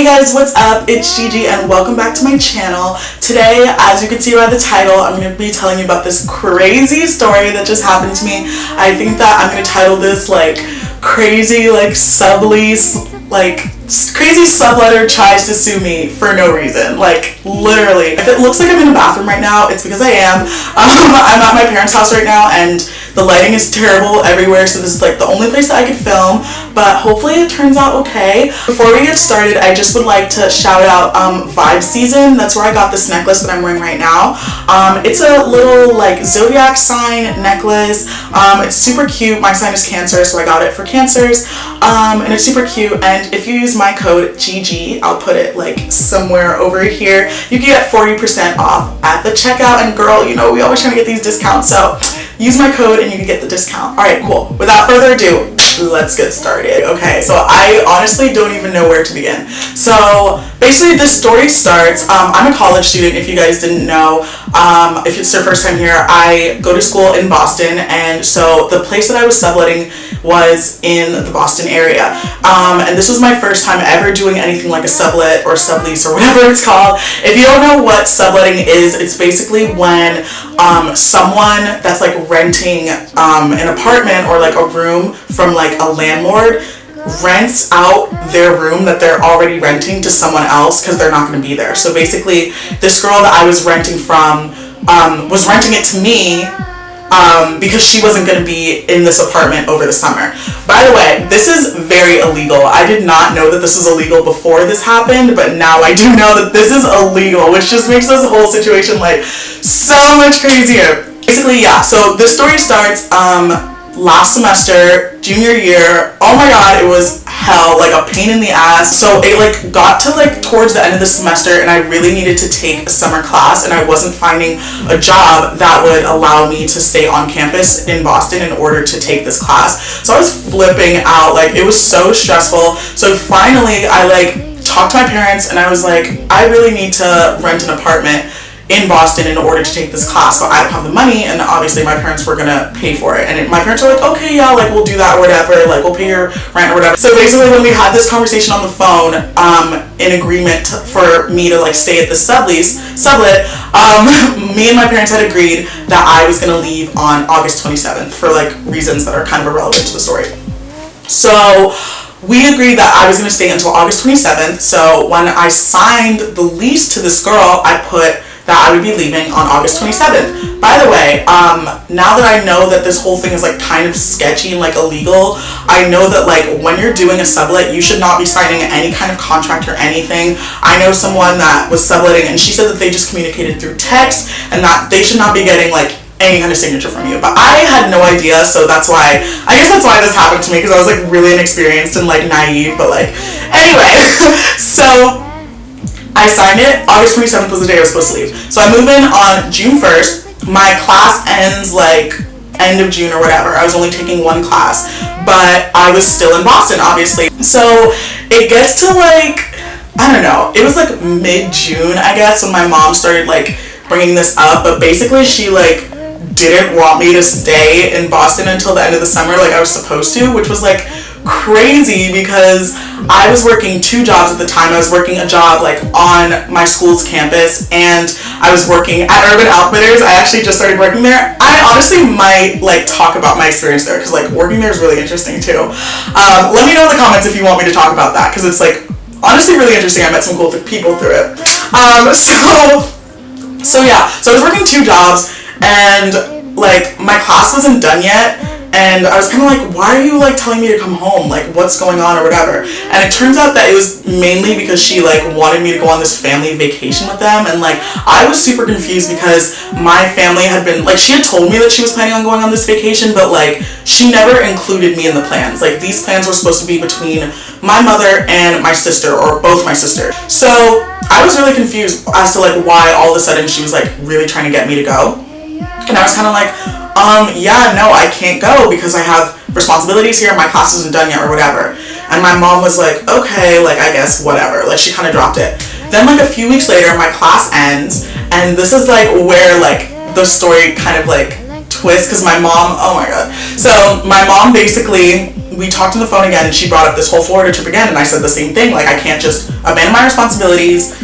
guys, what's up? It's Gigi and welcome back to my channel. Today, as you can see by the title, I'm going to be telling you about this crazy story that just happened to me. I think that I'm going to title this like crazy crazy subletter tries to sue me for no reason. Like literally, if it looks like I'm in a bathroom right now, it's because I am. I'm at my parents' house right now and the lighting is terrible everywhere, so this is like the only place that I could film, but hopefully it turns out okay. Before we get started, I just would like to shout out Vibe Season. That's where I got this necklace that I'm wearing right now. It's a little like zodiac sign necklace. It's super cute. My sign is Cancer, so I got it for Cancers, and it's super cute. And if you use my code Gigi, I'll put it like somewhere over here, you can get 40% off at the checkout. And girl, you know we always trying to get these discounts, so use my code and you can get the discount. Alright, cool. Without further ado, let's get started. Okay, so I honestly don't even know where to begin. So basically this story starts, I'm a college student if you guys didn't know. If it's your first time here, I go to school in Boston, and so the place that I was subletting was in the Boston area. And this was my first time ever doing anything like a sublet or sublease or whatever it's called. If you don't know what subletting is, it's basically when someone that's like renting an apartment or like a room from like a landlord rents out their room that they're already renting to someone else because they're not going to be there. So basically this girl that I was renting from was renting it to me because she wasn't going to be in this apartment over the summer. By the way, this is very illegal. I did not know that this was illegal before this happened, but now I do know that this is illegal, which just makes this whole situation like so much crazier. Basically, yeah, so this story starts last semester, junior year. Oh my god, it was hell, like a pain in the ass. So it like got to like towards the end of the semester and I really needed to take a summer class, and I wasn't finding a job that would allow me to stay on campus in Boston in order to take this class. So I was flipping out, like it was so stressful. So finally I like talked to my parents and I was like, I really need to rent an apartment in Boston in order to take this class, but I don't have the money, and obviously my parents were gonna pay for it. And my parents were like, okay, yeah, like we'll do that or whatever, like we'll pay your rent or whatever. So basically when we had this conversation on the phone, in agreement for me to like stay at the sublet, me and my parents had agreed that I was gonna leave on August 27th for like reasons that are kind of irrelevant to the story. So we agreed that I was going to stay until August 27th. So when I signed the lease to this girl, I put that I would be leaving on August 27th. By the way, now that I know that this whole thing is like kind of sketchy and like illegal, I know that like when you're doing a sublet, you should not be signing any kind of contract or anything. I know someone that was subletting and she said that they just communicated through text and that they should not be getting like any kind of signature from you. But I had no idea, so I guess that's why this happened to me, because I was like really inexperienced and like naive. But like anyway, so I signed it. August 27th was the day I was supposed to leave. So I move in on June 1st. My class ends like end of June or whatever. I was only taking one class, but I was still in Boston, obviously. So it gets to like, I don't know, it was like mid-June, I guess, when my mom started like bringing this up. But basically she like didn't want me to stay in Boston until the end of the summer like I was supposed to, which was like crazy because I was working two jobs at the time. I was working a job like on my school's campus, and I was working at Urban Outfitters. I actually just started working there. I honestly might like talk about my experience there because like working there is really interesting too. Let me know in the comments if you want me to talk about that, because it's like honestly really interesting. I met some cool people through it. So yeah, so I was working two jobs and like my class wasn't done yet, and I was kind of like, why are you like telling me to come home, like what's going on or whatever. And it turns out that it was mainly because she like wanted me to go on this family vacation with them, and like I was super confused because my family had been like, she had told me that she was planning on going on this vacation, but like she never included me in the plans. Like these plans were supposed to be between my mother and my sister, or both my sisters. So I was really confused as to like why all of a sudden she was like really trying to get me to go. And I was kind of like, yeah, no, I can't go because I have responsibilities here. My class isn't done yet or whatever. And my mom was like, okay, like I guess whatever. Like she kind of dropped it. Then like a few weeks later, my class ends, and this is like where like the story kind of like twists, because my mom, oh my god. So my mom basically we talked on the phone again, and she brought up this whole Florida trip again, and I said the same thing. Like, I can't just abandon my responsibilities.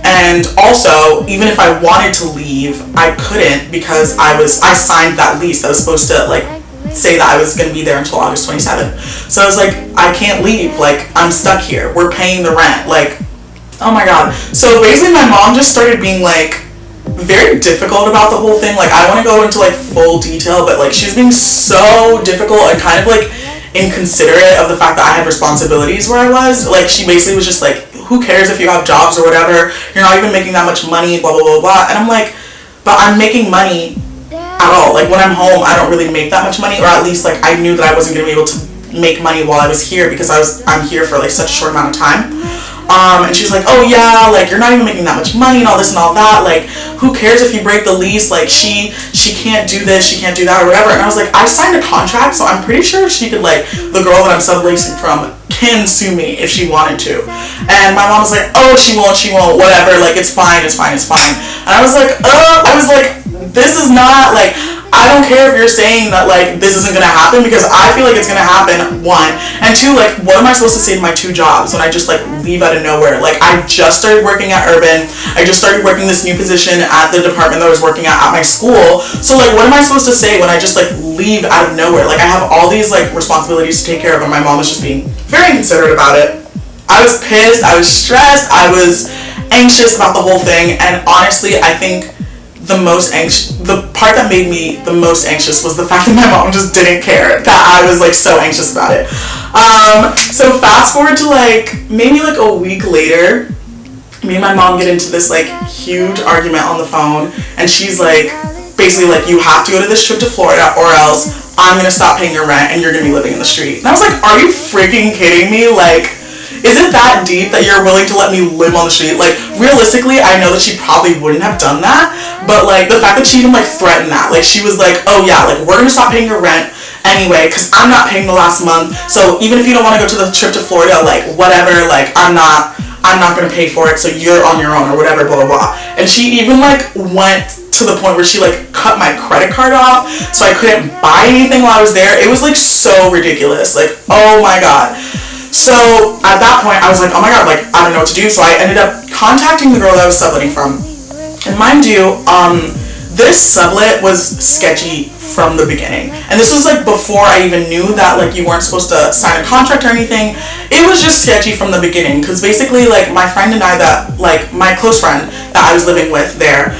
And also, even if I wanted to leave, I couldn't, because I signed that lease that was supposed to, like, say that I was going to be there until August 27th. So I was like, I can't leave. Like, I'm stuck here. We're paying the rent. Like, oh my God. So basically, my mom just started being, like, very difficult about the whole thing. Like, I want to go into, like, full detail, but, like, she was being so difficult and kind of, like, inconsiderate of the fact that I had responsibilities where I was. Like, she basically was just like, who cares if you have jobs or whatever? You're not even making that much money, blah, blah, blah, blah. And I'm like, but I'm making money at all. Like, when I'm home, I don't really make that much money, or at least, like, I knew that I wasn't going to be able to make money while I was here, because I'm here for, like, such a short amount of time. And she's like, oh yeah, like, you're not even making that much money and all this and all that. Like, who cares if you break the lease? Like, she can't do this, she can't do that, or whatever. And I was like, I signed a contract, so I'm pretty sure she could, like, the girl that I'm subleasing from can sue me if she wanted to. And my mom was like, oh, she won't, whatever. Like, it's fine. And I was like, this is not, like, I don't care if you're saying that, like, this isn't gonna happen, because I feel like it's gonna happen, one. And two, like, what am I supposed to say to my 2 jobs when I just, like, leave out of nowhere? Like, I just started working at Urban. I just started working this new position at the department that I was working at my school. So, like, what am I supposed to say when I just, like, leave out of nowhere? Like, I have all these, like, responsibilities to take care of, and my mom was just being very inconsiderate about it. I was pissed. I was stressed. I was anxious about the whole thing. And honestly, I think the part that made me the most anxious was the fact that my mom just didn't care that I was, like, so anxious about it. So fast forward to, like, maybe, like, a week later, me and my mom get into this, like, huge argument on the phone, and she's like, basically like, you have to go to this trip to Florida, or else I'm gonna stop paying your rent and you're gonna be living in the street. And I was like, are you freaking kidding me? Like, is it that deep that you're willing to let me live on the street? Like, realistically, I know that she probably wouldn't have done that, but, like, the fact that she even, like, threatened that, like, she was like, oh yeah, like, we're gonna stop paying your rent anyway, because I'm not paying the last month, so even if you don't want to go to the trip to Florida, like, whatever, like, I'm not gonna pay for it, so you're on your own, or whatever, blah, blah, blah. And she even, like, went to the point where she, like, cut my credit card off, so I couldn't buy anything while I was there. It was, like, so ridiculous. Like, oh my God. So at that point, I was like, oh my God, like, I don't know what to do. So I ended up contacting the girl that I was subletting from. And mind you, this sublet was sketchy from the beginning. And this was, like, before I even knew that, like, you weren't supposed to sign a contract or anything. It was just sketchy from the beginning, because basically, like, my friend and I that, like, my close friend that I was living with there,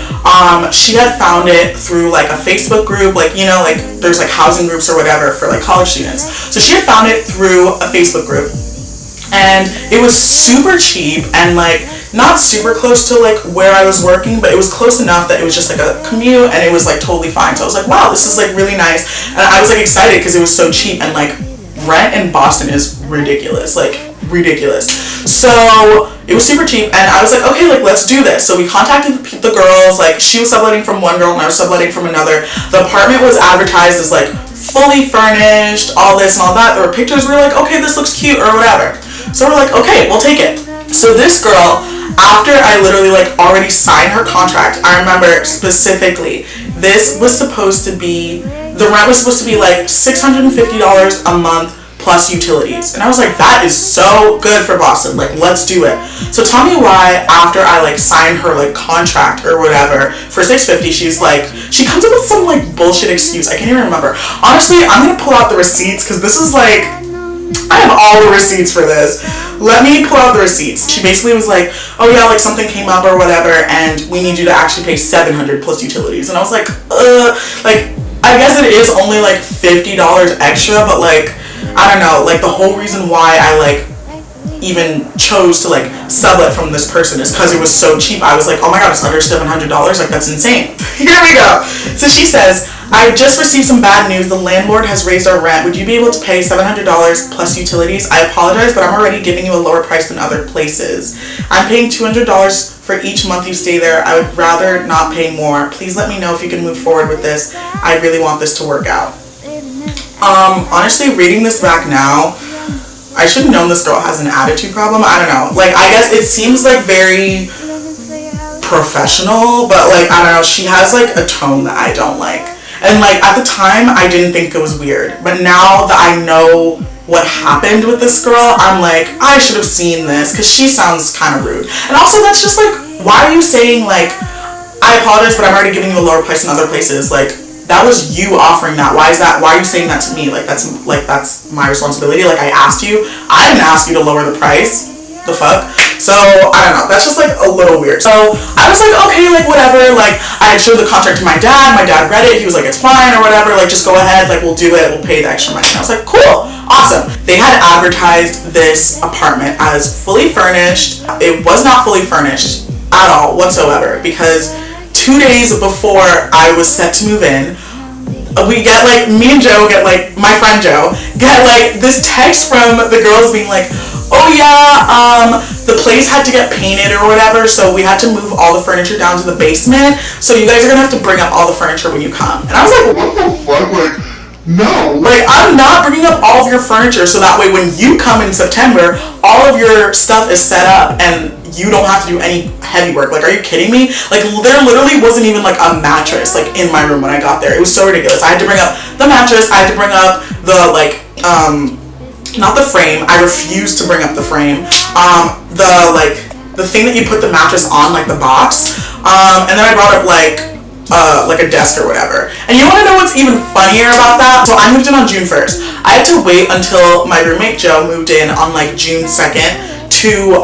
she had found it through, like, a Facebook group, like, you know, like, there's, like, housing groups or whatever for, like, college students. So she had found it through a Facebook group. And it was super cheap and, like, not super close to, like, where I was working, but it was close enough that it was just, like, a commute, and it was, like, totally fine. So I was like, wow, this is, like, really nice. And I was, like, excited because it was so cheap, and, like, rent in Boston is ridiculous, like, ridiculous. So it was super cheap, and I was like, okay, like, let's do this. So we contacted the girls. Like, she was subletting from one girl and I was subletting from another. The apartment was advertised as, like, fully furnished, all this and all that. There were pictures. We were like, okay, this looks cute or whatever. So we're like, okay, we'll take it. So this girl, after I literally, like, already signed her contract, I remember specifically, this was supposed to be, the rent was supposed to be, like, $650 a month plus utilities. And I was like, that is so good for Boston. Like, let's do it. So tell me why, after I, like, signed her, like, contract or whatever for $650, she's like, she comes up with some, like, bullshit excuse. I can't even remember. Honestly, I'm gonna pull out the receipts, because this is, like, I have all the receipts for this. Let me pull out the receipts. She basically was like, oh yeah, like, something came up or whatever, and we need you to actually pay $700 plus utilities. And I was like, like, I guess it is only, like, $50 extra, but, like, I don't know, like, the whole reason why I, like, even chose to, like, sublet from this person is because it was so cheap. I was like, oh my God, it's under $700, like, that's insane. Here we go. So she says, I just received some bad news. The landlord has raised our rent. Would you be able to pay $700 plus utilities? I apologize, but I'm already giving you a lower price than other places. I'm paying $200 for each month you stay there. I would rather not pay more. Please let me know if you can move forward with this. I really want this to work out. Honestly, reading this back now, I should have known this girl has an attitude problem. I don't know. Like, I guess it seems, like, very professional, but, like, I don't know. She has, like, a tone that I don't like. And like at the time I didn't think it was weird, but now that I know what happened with this girl, I'm like, I should have seen this, because she sounds kind of rude. And also, that's just like, why are you saying like, I apologize, but I'm already giving you a lower price in other places? Like, that was you offering that. Why are you saying that to me? Like that's my responsibility. Like, I asked you. I didn't ask you to lower the price. The fuck? So I don't know, that's just like a little weird. So I was like, okay, like whatever. Like, I had showed the contract to my dad read it, he was like, it's fine or whatever, like just go ahead, like we'll do it, we'll pay the extra money. And I was like, cool, awesome. They had advertised this apartment as fully furnished. It was not fully furnished at all whatsoever, because 2 days before I was set to move in, we get like, me and Joe get like, my friend Joe get like this text from the girls being like, oh yeah, the place had to get painted or whatever, so we had to move all the furniture down to the basement, so you guys are gonna have to bring up all the furniture when you come. And I was like, what the fuck? Like, no, like I'm not bringing up all of your furniture so that way when you come in September, all of your stuff is set up and you don't have to do any heavy work. Like, are you kidding me? Like, there literally wasn't even like a mattress like in my room when I got there. It was so ridiculous. I had to bring up the mattress, I had to bring up the like not the frame. I refused to bring up the frame. The thing that you put the mattress on, like the box. And then I brought up like a desk or whatever. And you want to know what's even funnier about that? So I moved in on June 1st. I had to wait until my roommate Joe moved in on like June 2nd to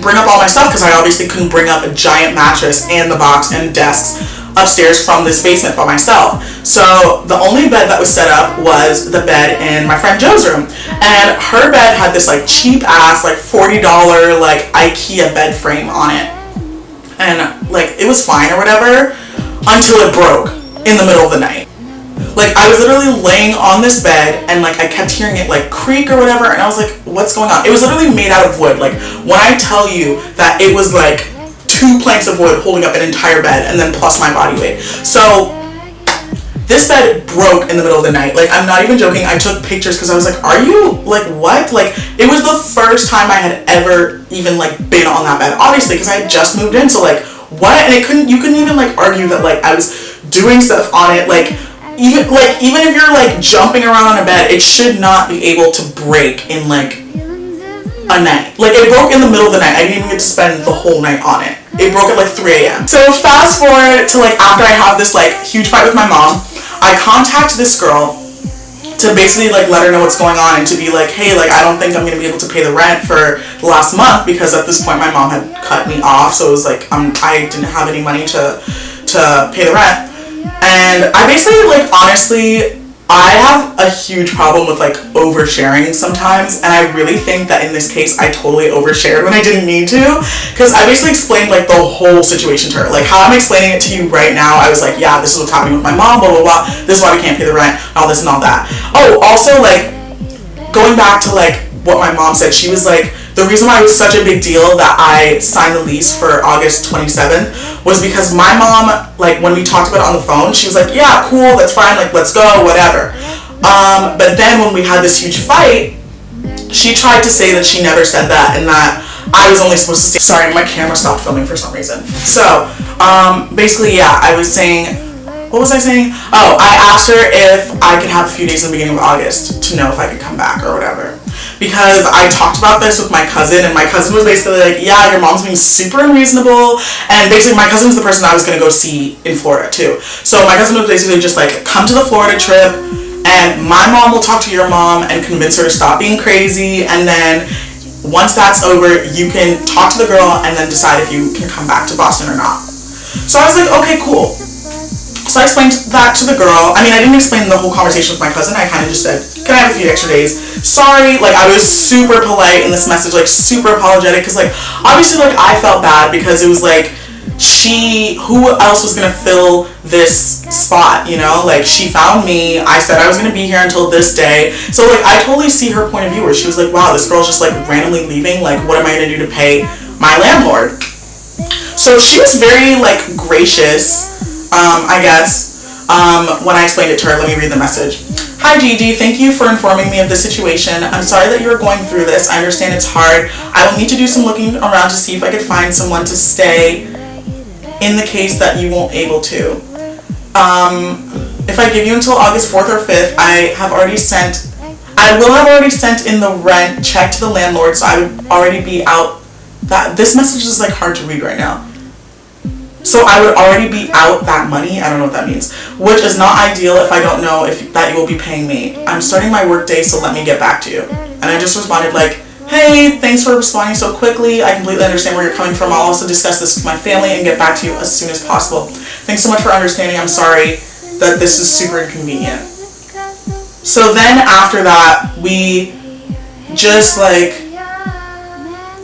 bring up all my stuff, because I obviously couldn't bring up a giant mattress and the box and desks upstairs from this basement by myself. So the only bed that was set up was the bed in my friend Joe's room, and her bed had this like cheap ass like $40 like IKEA bed frame on it, and like it was fine or whatever until it broke in the middle of the night. Like, I was literally laying on this bed and like I kept hearing it like creak or whatever, and I was like, what's going on? It was literally made out of wood. Like, when I tell you that it was like 2 planks of wood holding up an entire bed, and then plus my body weight. So this bed broke in the middle of the night. Like, I'm not even joking. I took pictures because I was like, are you like, what? Like, it was the first time I had ever even like been on that bed, obviously, because I had just moved in. So like, what? And you couldn't even like argue that like I was doing stuff on it. Like, even if you're like jumping around on a bed, it should not be able to break in like a night. Like, it broke in the middle of the night. I didn't even get to spend the whole night on it. It broke at like 3 a.m. So fast forward to like after I have this like huge fight with my mom, I contact this girl to basically like let her know what's going on, and to be like, hey, like I don't think I'm gonna be able to pay the rent for the last month, because at this point my mom had cut me off, so it was like I didn't have any money to pay the rent. And I basically, like, honestly, I have a huge problem with like oversharing sometimes, and I really think that in this case I totally overshared when I didn't need to, because I basically explained like the whole situation to her. Like, how I'm explaining it to you right now, I was like, yeah, this is what's happening with my mom, blah blah blah, this is why we can't pay the rent, all this and all that. Oh, also, like, going back to like what my mom said, she was like, the reason why it was such a big deal that I signed the lease for August 27th was because my mom, like, when we talked about it on the phone, she was like, yeah, cool, that's fine, like, let's go, whatever. But then when we had this huge fight, she tried to say that she never said that, and that I was only supposed to say, sorry, my camera stopped filming for some reason. So, basically, yeah, I was saying, what was I saying? Oh, I asked her if I could have a few days in the beginning of August to know if I could come back or whatever. Because I talked about this with my cousin, and my cousin was basically like, yeah, your mom's being super unreasonable. And basically my cousin was the person I was going to go see in Florida too. So my cousin was basically just like, come to the Florida trip, and my mom will talk to your mom and convince her to stop being crazy, and then once that's over, you can talk to the girl and then decide if you can come back to Boston or not. So I was like, okay, cool. So I explained that to the girl. I mean, I didn't explain the whole conversation with my cousin. I kind of just said, can I have a few extra days? Sorry. Like, I was super polite in this message, like, super apologetic, because, like, obviously, like, I felt bad because it was, like, who else was going to fill this spot, you know? Like, she found me. I said I was going to be here until this day. So, like, I totally see her point of view where she was like, wow, this girl's just, like, randomly leaving. Like, what am I going to do to pay my landlord? So she was very, like, gracious, I guess, when I explained it to her. Let me read the message. Hi Gigi, thank you for informing me of the situation. I'm sorry that you're going through this. I understand it's hard. I will need to do some looking around to see if I could find someone to stay in the case that you won't able to. if I give you until August 4th or 5th, I will have already sent in the rent check to the landlord, so I would already be out. This message is like hard to read right now. So I would already be out that money. I don't know what that means, which is not ideal if I don't know that you will be paying me. I'm starting my work day, so let me get back to you. And I just responded like, hey, thanks for responding so quickly. I completely understand where you're coming from. I'll also discuss this with my family and get back to you as soon as possible. Thanks so much for understanding. I'm sorry that this is super inconvenient. So then after that, we just like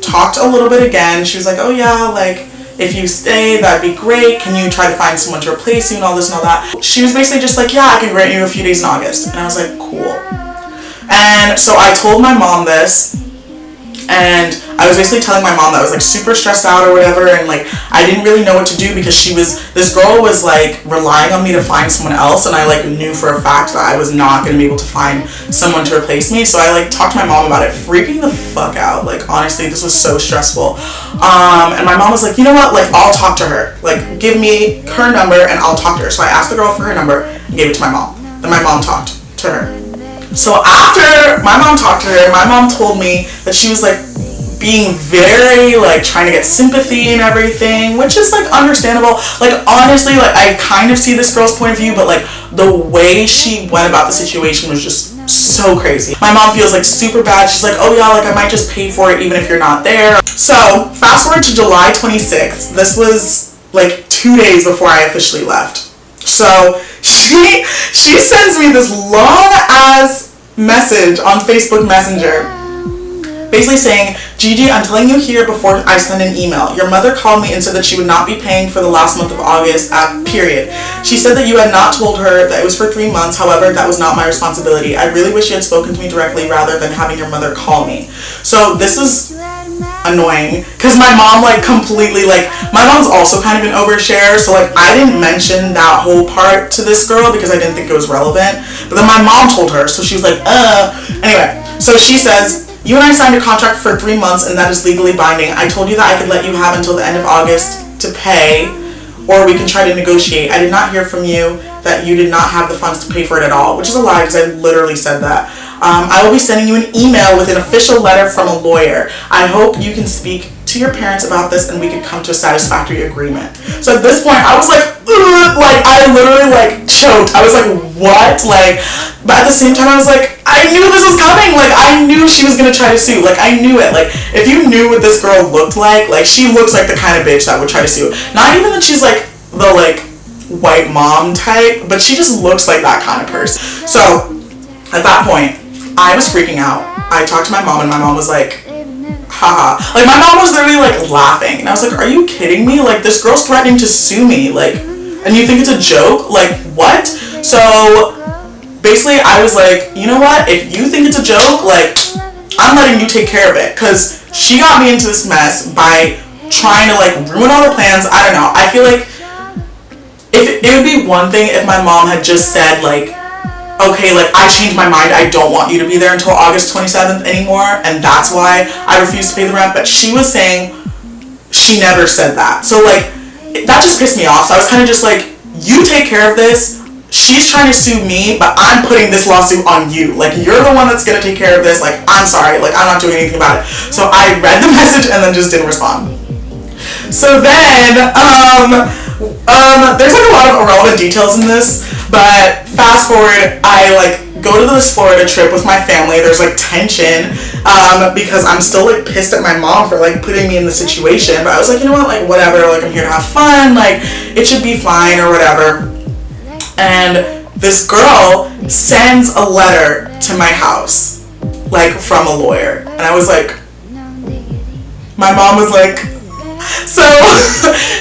talked a little bit again. She was like, oh yeah, like if you stay, that'd be great. Can you try to find someone to replace you and all this and all that? She was basically just like, yeah, I can grant you a few days in August. And I was like, cool. And so I told my mom this. And I was basically telling my mom that I was like super stressed out or whatever, and like I didn't really know what to do because this girl was like relying on me to find someone else, and I like knew for a fact that I was not going to be able to find someone to replace me. So I like talked to my mom about it, freaking the fuck out. Like honestly, this was so stressful. And my mom was like, you know what, like I'll talk to her, like give me her number and I'll talk to her. So I asked the girl for her number and gave it to my mom. Then my mom talked to her. So after my mom talked to her, my mom told me that she was like being very like trying to get sympathy and everything, which is like understandable. Like honestly, like I kind of see this girl's point of view, but like the way she went about the situation was just so crazy. My mom feels like super bad. She's like, oh yeah, like I might just pay for it even if you're not there. So fast forward to July 26th. This was like 2 days before I officially left. So she sends me this long ass message on Facebook Messenger, basically saying, Gigi, I'm telling you here before I send an email. Your mother called me and said that she would not be paying for the last month of August period. She said that you had not told her that it was for 3 months. However, that was not my responsibility. I really wish you had spoken to me directly rather than having your mother call me. So this is annoying because my mom like completely like, my mom's also kind of an overshare, so like I didn't mention that whole part to this girl because I didn't think it was relevant, but then my mom told her, so she was like anyway, so she says, you and I signed a contract for 3 months and that is legally binding. I told you that I could let you have until the end of August to pay, or we can try to negotiate. I did not hear from you that you did not have the funds to pay for it at all, which is a lie because I literally said that. I will be sending you an email with an official letter from a lawyer. I hope you can speak to your parents about this and we can come to a satisfactory agreement. So at this point, I was like, ugh, like I literally like choked. I was like, what? Like, but at the same time, I was like, I knew this was coming. Like, I knew she was gonna try to sue. Like, I knew it. Like, if you knew what this girl looked like she looks like the kind of bitch that would try to sue. Not even that she's like the like white mom type, but she just looks like that kind of person. So at that point, I was freaking out. I talked to my mom and my mom was like, haha. Like my mom was literally like laughing and I was like, are you kidding me? Like this girl's threatening to sue me, like, and you think it's a joke? Like what? So basically I was like, you know what? If you think it's a joke, like I'm letting you take care of it, because she got me into this mess by trying to like ruin all the plans. I don't know. I feel like if it would be one thing if my mom had just said like, okay, like I changed my mind, I don't want you to be there until August 27th anymore, and that's why I refuse to pay the rent. But she was saying she never said that, so like that just pissed me off. So I was kind of just like, you take care of this. She's trying to sue me, but I'm putting this lawsuit on you. Like you're the one that's gonna take care of this. Like I'm sorry, like I'm not doing anything about it. So I read the message and then just didn't respond. So then there's like a lot of irrelevant details in this, but fast forward, I like go to this Florida trip with my family. There's like tension because I'm still like pissed at my mom for like putting me in the situation, but I was like, you know what, like whatever, like I'm here to have fun, like it should be fine or whatever. And this girl sends a letter to my house, like from a lawyer, and I was like, my mom was like, so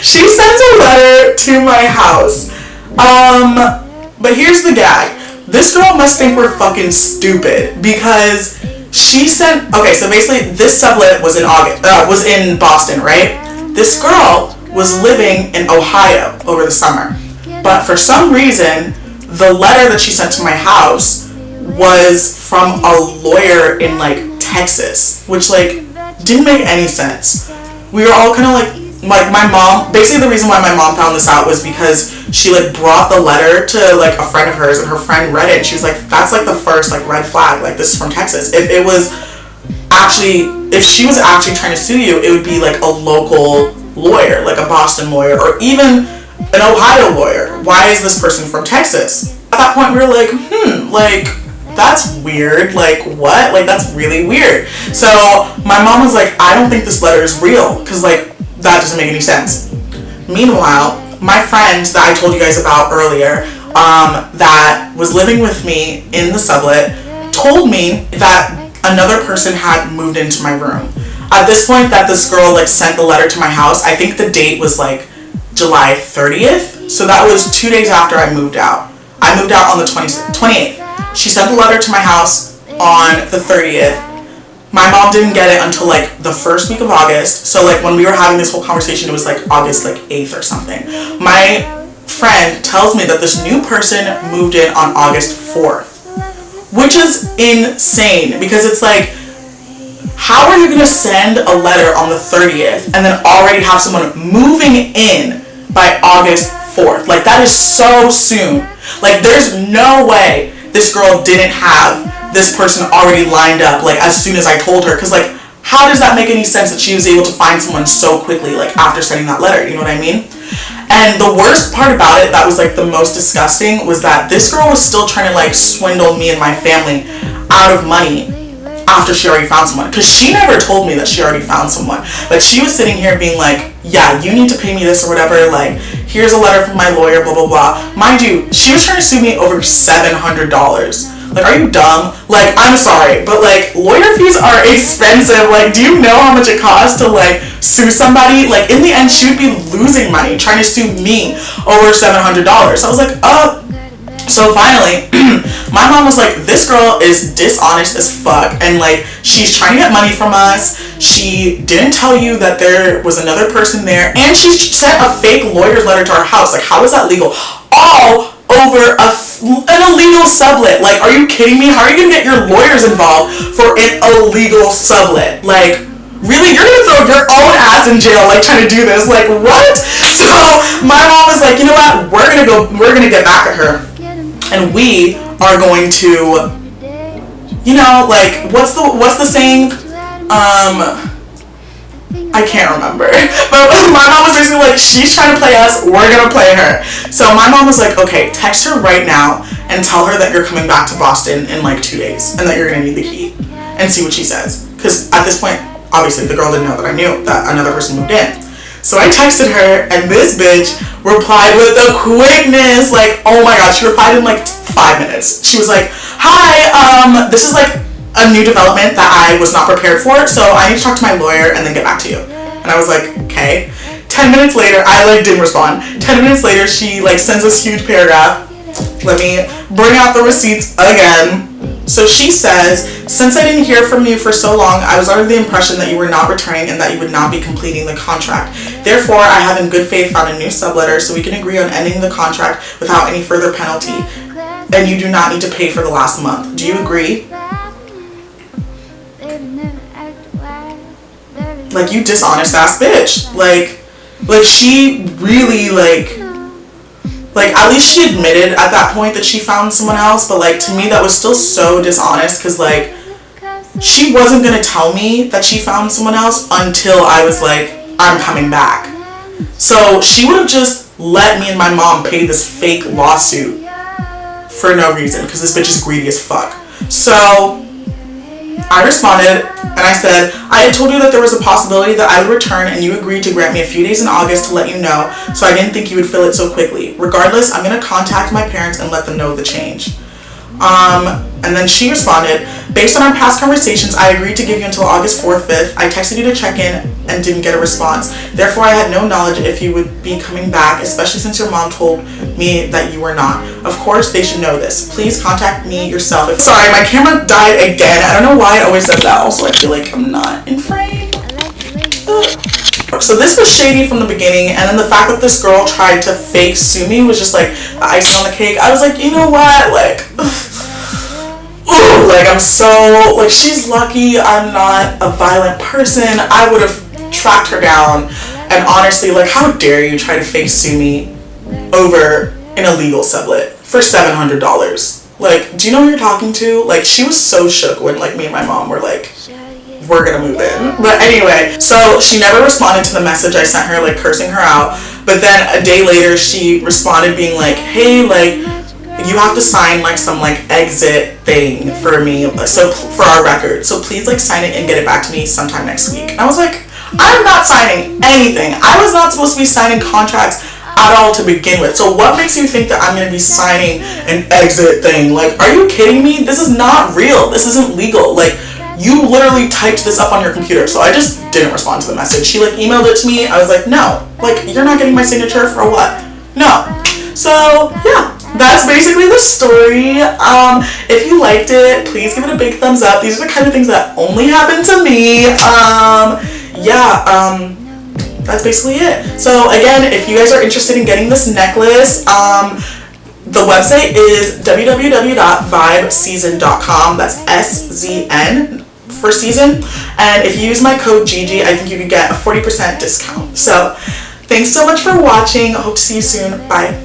she sends a letter to my house. But here's the gag. This girl must think we're fucking stupid because she sent, okay, so basically this sublet was in Boston, right? This girl was living in Ohio over the summer. But for some reason, the letter that she sent to my house was from a lawyer in like Texas, which like didn't make any sense. We were all kind of like like my mom, basically the reason why my mom found this out was because she like brought the letter to like a friend of hers, and her friend read it, and she was like, that's like the first like red flag, like this is from Texas. If she was actually trying to sue you, it would be like a local lawyer, like a Boston lawyer, or even an Ohio lawyer. Why is this person from Texas? At that point we were like, like that's weird, like what, like that's really weird. So my mom was like, I don't think this letter is real, because like that doesn't make any sense. Meanwhile, my friend that I told you guys about earlier, that was living with me in the sublet, told me that another person had moved into my room. At this point that this girl like sent the letter to my house, I think the date was like July 30th, so that was 2 days after I moved out. I moved out on the 28th. She sent the letter to my house on the 30th. My mom didn't get it until like the first week of August. So like when we were having this whole conversation, it was like August like 8th or something. My friend tells me that this new person moved in on August 4th, which is insane, because it's like, how are you going to send a letter on the 30th and then already have someone moving in by August 4th? Like that is so soon. Like there's no way this girl didn't have this person already lined up like as soon as I told her, because like how does that make any sense that she was able to find someone so quickly like after sending that letter, you know what I mean? And the worst part about it, that was like the most disgusting, was that this girl was still trying to like swindle me and my family out of money after she already found someone, because she never told me that she already found someone, but she was sitting here being like, yeah, you need to pay me this or whatever, like here's a letter from my lawyer, blah blah blah. Mind you, she was trying to sue me over $700. Like, are you dumb? Like, I'm sorry, but like lawyer fees are expensive. Like, do you know how much it costs to like sue somebody? Like in the end she would be losing money trying to sue me over $700. So I was like, so finally my mom was like, this girl is dishonest as fuck, and like she's trying to get money from us. She didn't tell you that there was another person there, and she sent a fake lawyer's letter to our house. Like, how is that legal? All over an illegal sublet. Like, are you kidding me? How are you gonna get your lawyers involved for an illegal sublet? Like, really? You're gonna throw your own ass in jail like trying to do this? Like, what? So my mom was like, you know what, we're gonna get back at her, and we are going to, you know, like what's the saying, I can't remember, but my mom was basically like, she's trying to play us, we're gonna play her. So my mom was like, okay, text her right now and tell her that you're coming back to Boston in like 2 days and that you're gonna need the key, and see what she says, because at this point obviously the girl didn't know that I knew that another person moved in. So I texted her, and this bitch replied with the quickness, like, oh my god, she replied in like 5 minutes. She was like, hi, this is like a new development that I was not prepared for, so I need to talk to my lawyer and then get back to you. And I was like, okay. 10 minutes later, I like didn't respond. 10 minutes later, she like sends this huge paragraph. Let me bring out the receipts again. So she says, since I didn't hear from you for so long, I was under the impression that you were not returning and that you would not be completing the contract. Therefore, I have in good faith found a new subletter so we can agree on ending the contract without any further penalty. And you do not need to pay for the last month. Do you agree? Like, you dishonest ass bitch. Like she really like at least she admitted at that point that she found someone else, but like to me that was still so dishonest, because like she wasn't gonna tell me that she found someone else until I was like, I'm coming back. So she would have just let me and my mom pay this fake lawsuit for no reason, because this bitch is greedy as fuck. So I responded and I said, I had told you that there was a possibility that I would return, and you agreed to grant me a few days in August to let you know, so I didn't think you would fill it so quickly. Regardless, I'm going to contact my parents and let them know the change. And then she responded, based on our past conversations, I agreed to give you until August 4th, 5th. I texted you to check in and didn't get a response. Therefore, I had no knowledge if you would be coming back, especially since your mom told me that you were not. Of course, they should know this. Please contact me yourself. Sorry, my camera died again. I don't know why it always does that. Also, I feel like I'm not in frame. So this was shady from the beginning, and then the fact that this girl tried to fake sue me was just like the icing on the cake. I was like, you know what, like, ooh, like I'm so, like, she's lucky I'm not a violent person. I would have tracked her down And honestly, like, how dare you try to fake sue me over an illegal sublet for $700? Like, do you know who you're talking to? Like, she was so shook when, like, me and my mom were like, we're gonna move in. But anyway, so she never responded to the message I sent her, like, cursing her out. But then a day later, she responded being like, hey, like, you have to sign, like, some, like, exit thing for me, so for our record, so please, like, sign it and get it back to me sometime next week. And I was like, I'm not signing anything. I was not supposed to be signing contracts at all to begin with. So what makes you think that I'm going to be signing an exit thing? Like, are you kidding me? This is not real. This isn't legal. Like, you literally typed this up on your computer. So I just didn't respond to the message. She, like, emailed it to me. I was like, no. Like, you're not getting my signature for what? No. So, yeah. That's basically the story. If you liked it, please give it a big thumbs up. These are the kind of things that only happen to me. That's basically it. So again, if you guys are interested in getting this necklace, the website is www.vibeseason.com. That's SZN for season. And if you use my code Gigi, I think you can get a 40% discount. So thanks so much for watching. I hope to see you soon. Bye.